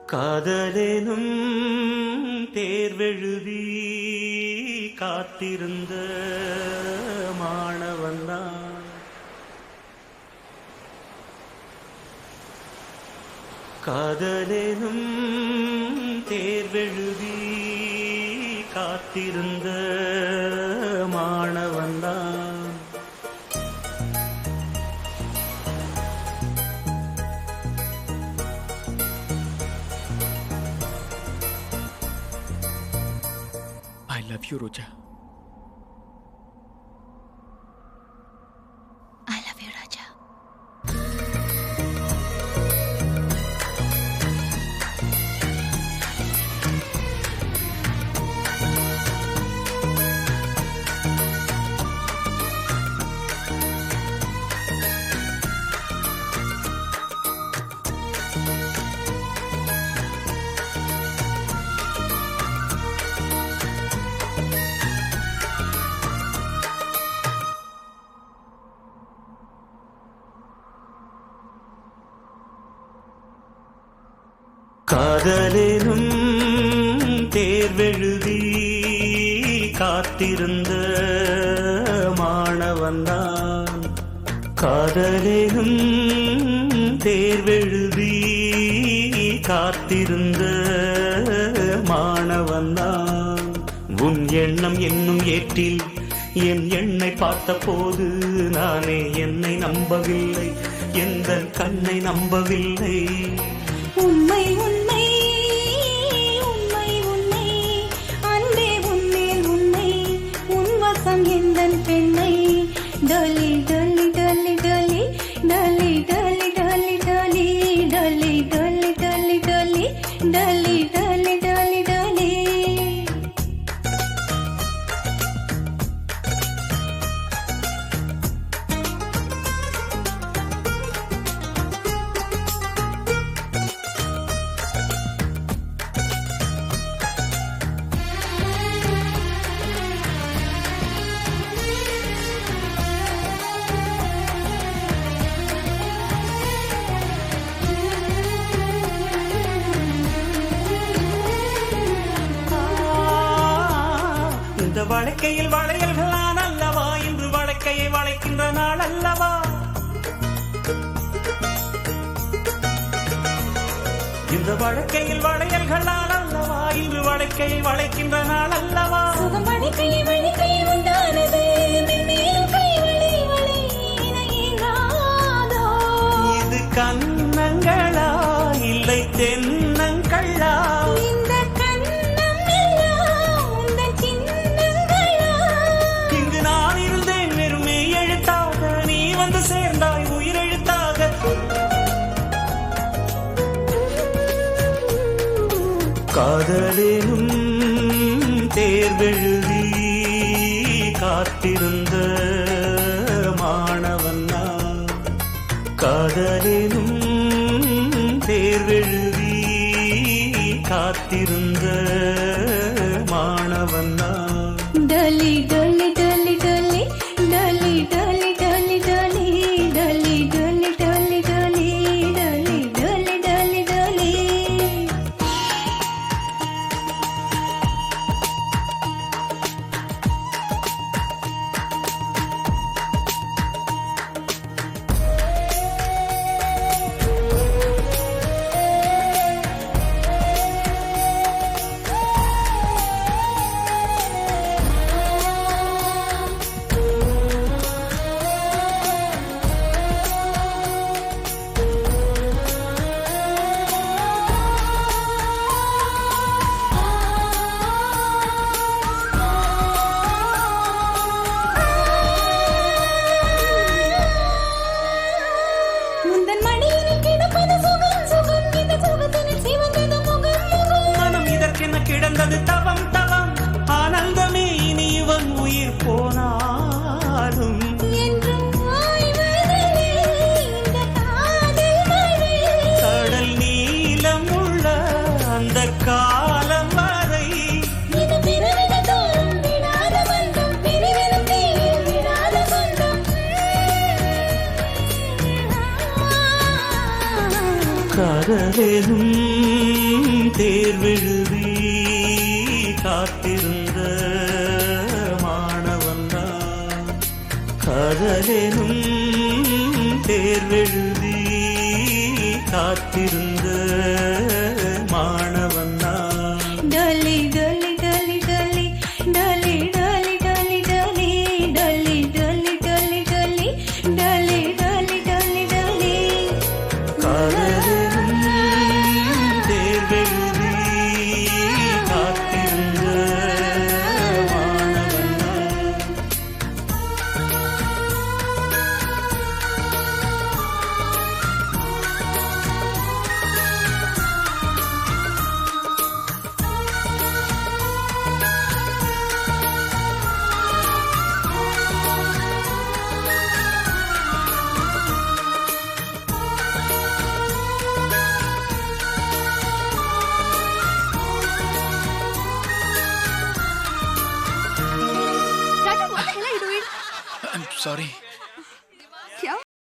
காதலெனும் தேர்வெழுதி காத்திருந்த மாணவன்தான் காதலெனும் தேர்வெழுதி காத்திருந்த மாணவன்தான் I love you, Roja. I love you, Raja. காதலெனும் தேர்வெழுதி காத்திருந்த மாணவன்தான் காதலெனும் தேர்வெழுதி காத்திருந்த மாணவன்தான் உன் எண்ணம் என்னும் ஏற்றில் என் எண்ணை பார்த்த போது நானே என்னை நம்பவில்லை எந்த கண்ணை நம்பவில்லை உண்மை உண்மை உண்மை உண்மை அன்பே உன்மேல் உண்மை உன்வசம் எந்தன் பெண்ணை டலி டலி டலி டலி டலி டலி டலி டலி டலி டலி டலி டலி டலி டலி டலி டலி இந்த வழக்கையில் வளையல்கள் நான் அல்லவா இன்று வழக்கையை வளைக்கின்ற நாள் அல்லவா இந்த வழக்கையில் வளையல்கள் நான் அல்லவா இன்று வழக்கையை வளைக்கின்ற நாள் அல்லவா சுகம் வழிக்கை வழிக்கை உண்டானது மென்மேலும் கை வழி வழி இணையாதோ இது கண்ணங்களா இல்லை தென்னங்களா இந்த கண்ணம் எல்லாம் உந்தன் சின்னங்களா இங்கு நான் இருந்தேன் வெறுமே எழுத்தாக நீ வந்து சேர்ந்தாய் உயிரெழுத்தாக காதலெனும் தேர்வெழுதி காத்திருந்த மாணவன்தான் காதலெனும் தேர்வெழுதி காத்திருந்த மாணவன்தான் டலி டலி டலி டலி டலி டலி டலி டலி டலி டலி டலி டலி டலி டலி டலி டலி காதலேனும் தேர்வெழுதி காத்திருந்த மாணவன்தான். காதலேனும் தேர்வெழுதி காத்திருந்த மாணவன்தான். டாலி டாலி டாலி டாலி டாலி டாலி டாலி டாலி டாலி டாலி டாலி டாலி டாலி டாலி டாலி டாலி காதலேனும் தேர்வெழுதி காத்திருந்த மாணவன்தான். Raja, what the hell are you doing? I'm sorry.